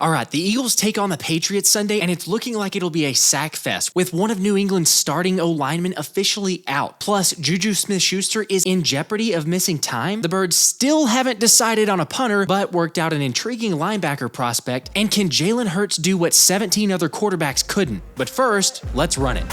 Alright, the Eagles take on the Patriots Sunday, and it's looking like it'll be a sack fest, with one of New England's starting O-linemen officially out. Plus, Juju Smith-Schuster is in jeopardy of missing time. The Birds still haven't decided on a punter, but worked out an intriguing linebacker prospect. And can Jalen Hurts do what 17 other quarterbacks couldn't? But first, let's run it.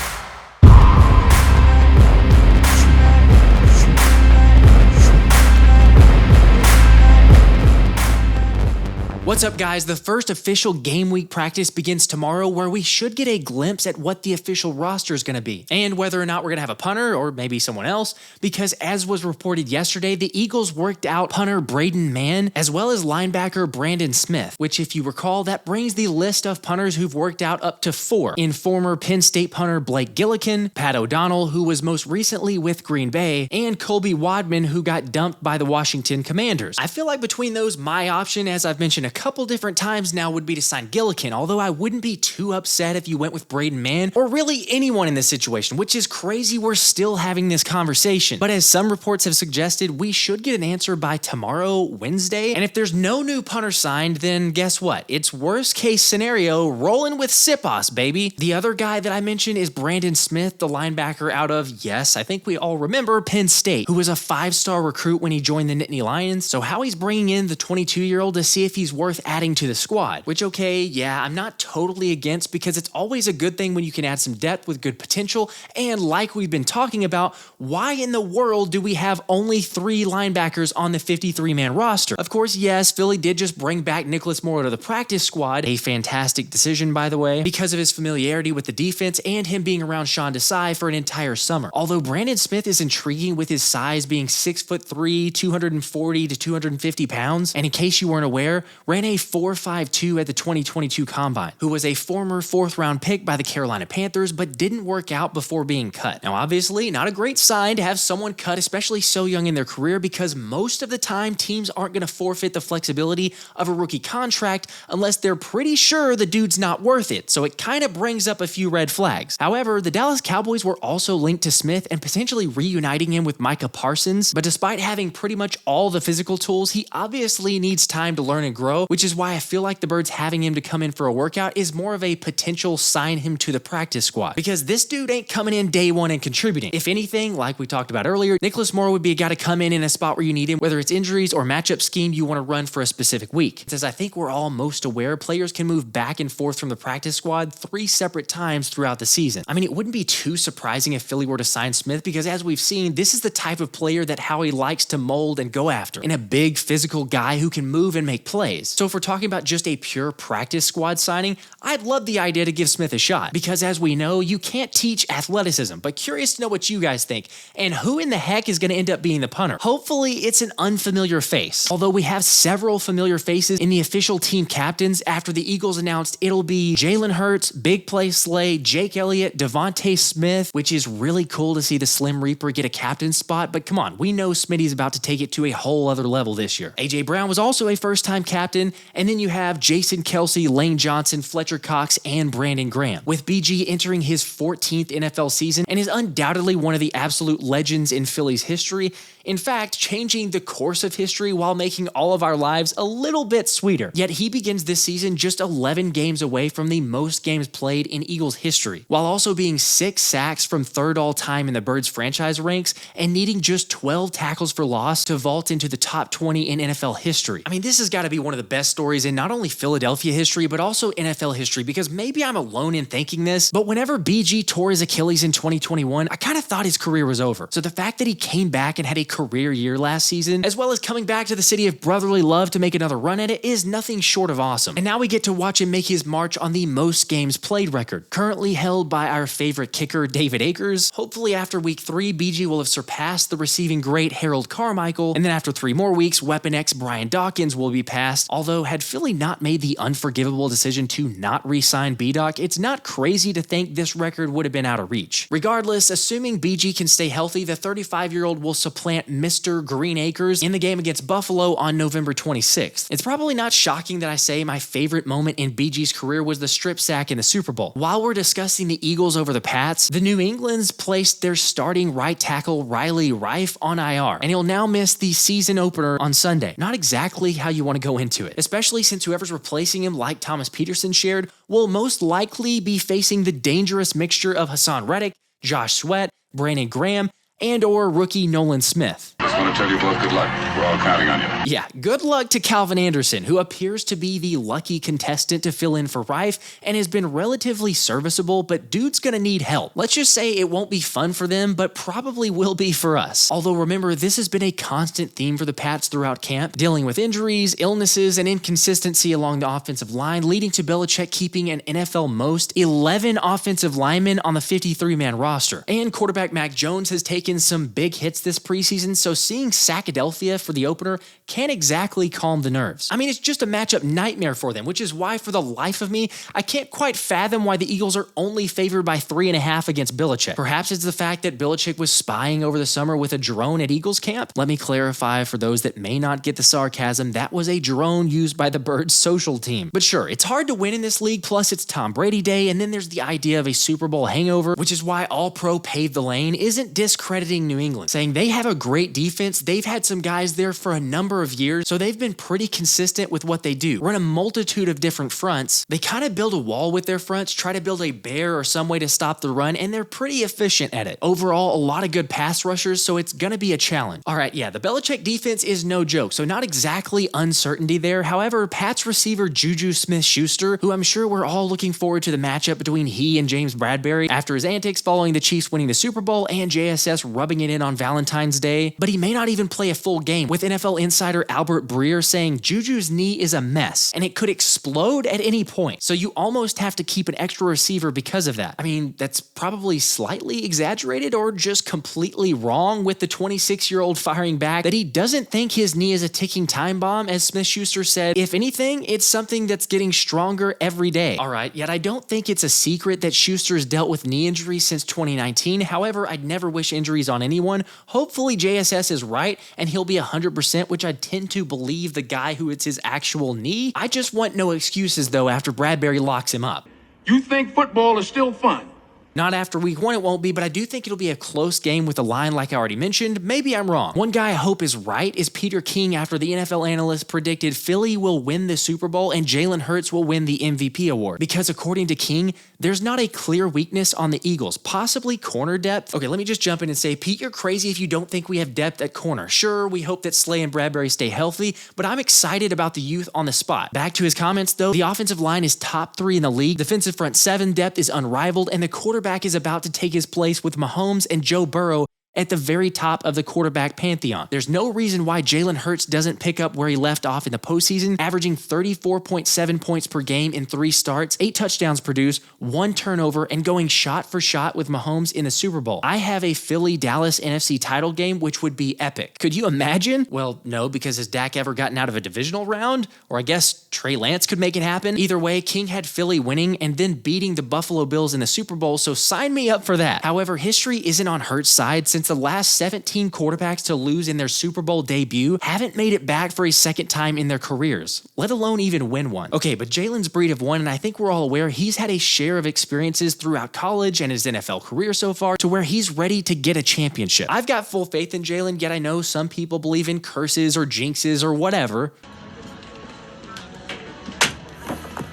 What's up, guys? The first official game week practice begins tomorrow, where we should get a glimpse at what the official roster is going to be, and whether or not we're going to have a punter or maybe someone else, because as was reported yesterday, the Eagles worked out punter Braden Mann, as well as linebacker Brandon Smith, which, if you recall, that brings the list of punters who've worked out up to 4, in former Penn State punter Blake Gillikin, Pat O'Donnell, who was most recently with Green Bay, and Colby Wadman, who got dumped by the Washington Commanders. I feel like between those, my option, as I've mentioned a couple different times now, would be to sign Gillikin, although I wouldn't be too upset if you went with Braden Mann, or really anyone in this situation, which is crazy we're still having this conversation. But as some reports have suggested, we should get an answer by tomorrow, Wednesday, and if there's no new punter signed, then guess what? It's worst case scenario, rolling with Sipos, baby. The other guy that I mentioned is Brandon Smith, the linebacker out of, yes, I think we all remember, Penn State, who was a 5-star recruit when he joined the Nittany Lions, so how he's bringing in the 22-year-old to see if he's worth adding to the squad, which, okay, yeah, I'm not totally against, because it's always a good thing when you can add some depth with good potential. And like we've been talking about, why in the world do we have only 3 linebackers on the 53-man roster? Of course, yes, Philly did just bring back Nicholas Morrow to the practice squad, a fantastic decision, by the way, because of his familiarity with the defense and him being around Sean Desai for an entire summer. Although Brandon Smith is intriguing with his size being 6'3", 240 to 250 pounds, and in case you weren't aware, ran a 4.52 at the 2022 Combine, who was a former 4th-round pick by the Carolina Panthers, but didn't work out before being cut. Now, obviously, not a great sign to have someone cut, especially so young in their career, because most of the time, teams aren't going to forfeit the flexibility of a rookie contract unless they're pretty sure the dude's not worth it, so it kind of brings up a few red flags. However, the Dallas Cowboys were also linked to Smith and potentially reuniting him with Micah Parsons, but despite having pretty much all the physical tools, he obviously needs time to learn and grow, which is why I feel like the Birds having him to come in for a workout is more of a potential sign him to the practice squad, because this dude ain't coming in day one and contributing. If anything, like we talked about earlier, Nicholas Morrow would be a guy to come in a spot where you need him, whether it's injuries or matchup scheme you want to run for a specific week. As I think we're all most aware, players can move back and forth from the practice squad 3 separate times throughout the season. I mean, it wouldn't be too surprising if Philly were to sign Smith, because as we've seen, this is the type of player that Howie likes to mold and go after, and a big physical guy who can move and make plays. So if we're talking about just a pure practice squad signing, I'd love the idea to give Smith a shot, because as we know, you can't teach athleticism, but curious to know what you guys think, and who in the heck is going to end up being the punter. Hopefully it's an unfamiliar face, although we have several familiar faces in the official team captains after the Eagles announced it'll be Jalen Hurts, Big Play Slay, Jake Elliott, Devontae Smith, which is really cool to see the Slim Reaper get a captain spot, but come on, we know Smitty's about to take it to a whole other level this year. A.J. Brown was also a first-time captain, and then you have Jason Kelsey, Lane Johnson, Fletcher Cox, and Brandon Graham, with BG entering his 14th NFL season and is undoubtedly one of the absolute legends in Philly's history. In fact, changing the course of history while making all of our lives a little bit sweeter. Yet he begins this season just 11 games away from the most games played in Eagles history, while also being 6 sacks from 3rd all-time in the Birds franchise ranks and needing just 12 tackles for loss to vault into the top 20 in NFL history. I mean, this has got to be one of the best stories in not only Philadelphia history, but also NFL history, because maybe I'm alone in thinking this, but whenever BG tore his Achilles in 2021, I kind of thought his career was over. So the fact that he came back and had a career year last season, as well as coming back to the city of brotherly love to make another run at it, is nothing short of awesome. And now we get to watch him make his march on the most games played record, currently held by our favorite kicker, David Akers. Hopefully after week 3, BG will have surpassed the receiving great Harold Carmichael, and then after 3 more weeks, Weapon X Brian Dawkins will be passed. Although, had Philly not made the unforgivable decision to not re-sign B-Doc, it's not crazy to think this record would have been out of reach. Regardless, assuming BG can stay healthy, the 35-year-old will supplant Mr. Green Acres in the game against Buffalo on November 26th. It's probably not shocking that I say my favorite moment in BG's career was the strip sack in the Super Bowl. While we're discussing the Eagles over the Pats, the New England's placed their starting right tackle Riley Reiff on IR, and he'll now miss the season opener on Sunday. Not exactly how you want to go into it. to it, especially since whoever's replacing him, like Thomas Peterson shared, will most likely be facing the dangerous mixture of Hassan Reddick, Josh Sweat, Brandon Graham, and or rookie Nolan Smith. Just want to tell you both good luck. We're all counting on you. Yeah, good luck to Calvin Anderson, who appears to be the lucky contestant to fill in for Reiff and has been relatively serviceable, but dude's gonna need help. Let's just say it won't be fun for them, but probably will be for us. Although remember, this has been a constant theme for the Pats throughout camp, dealing with injuries, illnesses, and inconsistency along the offensive line, leading to Belichick keeping an NFL most 11 offensive linemen on the 53-man roster. And quarterback Mac Jones has taken some big hits this preseason, so seeing Sackadelphia for the opener can't exactly calm the nerves. I mean, it's just a matchup nightmare for them, which is why for the life of me, I can't quite fathom why the Eagles are only favored by 3.5 against Belichick. Perhaps it's the fact that Belichick was spying over the summer with a drone at Eagles camp? Let me clarify for those that may not get the sarcasm, that was a drone used by the Birds social team. But sure, it's hard to win in this league, plus it's Tom Brady Day, and then there's the idea of a Super Bowl hangover, which is why All-Pro Paved the Lane isn't discrediting New England, saying they have a great defense, they've had some guys there for a number of years, so they've been pretty consistent with what they do. Run a multitude of different fronts. They kind of build a wall with their fronts, try to build a bear or some way to stop the run, and they're pretty efficient at it. Overall, a lot of good pass rushers, so it's gonna be a challenge. All right, yeah, the Belichick defense is no joke, so not exactly uncertainty there. However, Pats receiver Juju Smith-Schuster, who I'm sure we're all looking forward to the matchup between he and James Bradberry after his antics following the Chiefs winning the Super Bowl and JSS rubbing it in on Valentine's Day, but he may not even play a full game, with NFL insider Albert Breer saying Juju's knee is a mess and it could explode at any point, so you almost have to keep an extra receiver because of that. I mean, that's probably slightly exaggerated or just completely wrong, with the 26-year-old firing back that he doesn't think his knee is a ticking time bomb. As Smith-Schuster said, if anything, it's something that's getting stronger every day. All right, yet I don't think it's a secret that Schuster's dealt with knee injuries since 2019. However, I'd never wish injuries on anyone. Hopefully JSS is right and he'll be 100%, which I tend to believe the guy who it's his actual knee. I just want no excuses though after Bradberry locks him up. You think football is still fun? Not after week 1 it won't be, but I do think it'll be a close game with a line like I already mentioned. Maybe I'm wrong. One guy I hope is right is Peter King after the NFL analyst predicted Philly will win the Super Bowl and Jalen Hurts will win the MVP award. Because according to King, there's not a clear weakness on the Eagles, possibly corner depth. Okay, let me just jump in and say, Pete, you're crazy if you don't think we have depth at corner. Sure, we hope that Slay and Bradberry stay healthy, but I'm excited about the youth on the spot. Back to his comments though, the offensive line is top 3 in the league, defensive front 7 depth is unrivaled, and the quarterback is about to take his place with Mahomes and Joe Burrow at the very top of the quarterback pantheon. There's no reason why Jalen Hurts doesn't pick up where he left off in the postseason, averaging 34.7 points per game in 3 starts, 8 touchdowns produced, 1 turnover, and going shot for shot with Mahomes in the Super Bowl. I have a Philly-Dallas NFC title game, which would be epic. Could you imagine? Well, no, because has Dak ever gotten out of a divisional round? Or I guess Trey Lance could make it happen. Either way, King had Philly winning and then beating the Buffalo Bills in the Super Bowl, so sign me up for that. However, history isn't on Hurts' side since the last 17 quarterbacks to lose in their Super Bowl debut haven't made it back for a second time in their careers, let alone even win one. Okay, but Jalen's breed of one, and I think we're all aware he's had a share of experiences throughout college and his NFL career so far to where he's ready to get a championship. I've got full faith in Jalen, yet I know some people believe in curses or jinxes or whatever.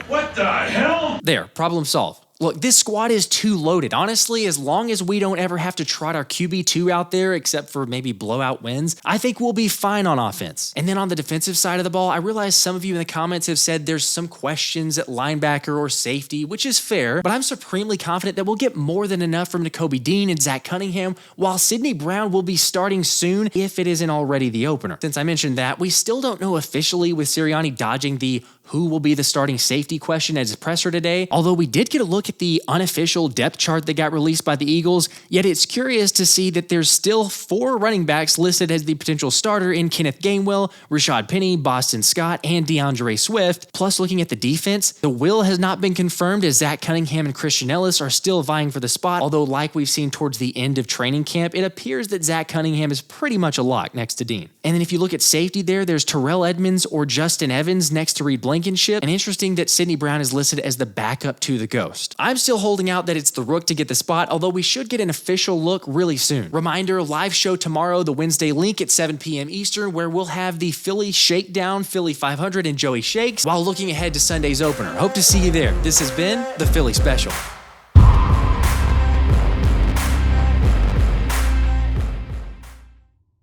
What the hell? There, problem solved. Look, this squad is too loaded. Honestly, as long as we don't ever have to trot our QB2 out there, except for maybe blowout wins, I think we'll be fine on offense. And then on the defensive side of the ball, I realize some of you in the comments have said there's some questions at linebacker or safety, which is fair, but I'm supremely confident that we'll get more than enough from Nakobe Dean and Zach Cunningham, while Sidney Brown will be starting soon if it isn't already the opener. Since I mentioned that, we still don't know officially with Sirianni dodging the who will be the starting safety question at his presser today, although we did get a look at the unofficial depth chart that got released by the Eagles, yet it's curious to see that there's still 4 running backs listed as the potential starter in Kenneth Gainwell, Rashad Penny, Boston Scott, and DeAndre Swift. Plus, looking at the defense, the will has not been confirmed as Zach Cunningham and Christian Ellis are still vying for the spot, although like we've seen towards the end of training camp, it appears that Zach Cunningham is pretty much a lock next to Dean. And then if you look at safety there's Terrell Edmonds or Justin Evans next to Reed Blankenship, Blankenship, and interesting that Sidney Brown is listed as the backup to the Ghost. I'm still holding out that it's the Rook to get the spot, although we should get an official look really soon. Reminder, live show tomorrow, the Wednesday link at 7 p.m. Eastern, where we'll have the Philly Shakedown, Philly 500, and Joey Shakes, while looking ahead to Sunday's opener. Hope to see you there. This has been the Philly Special.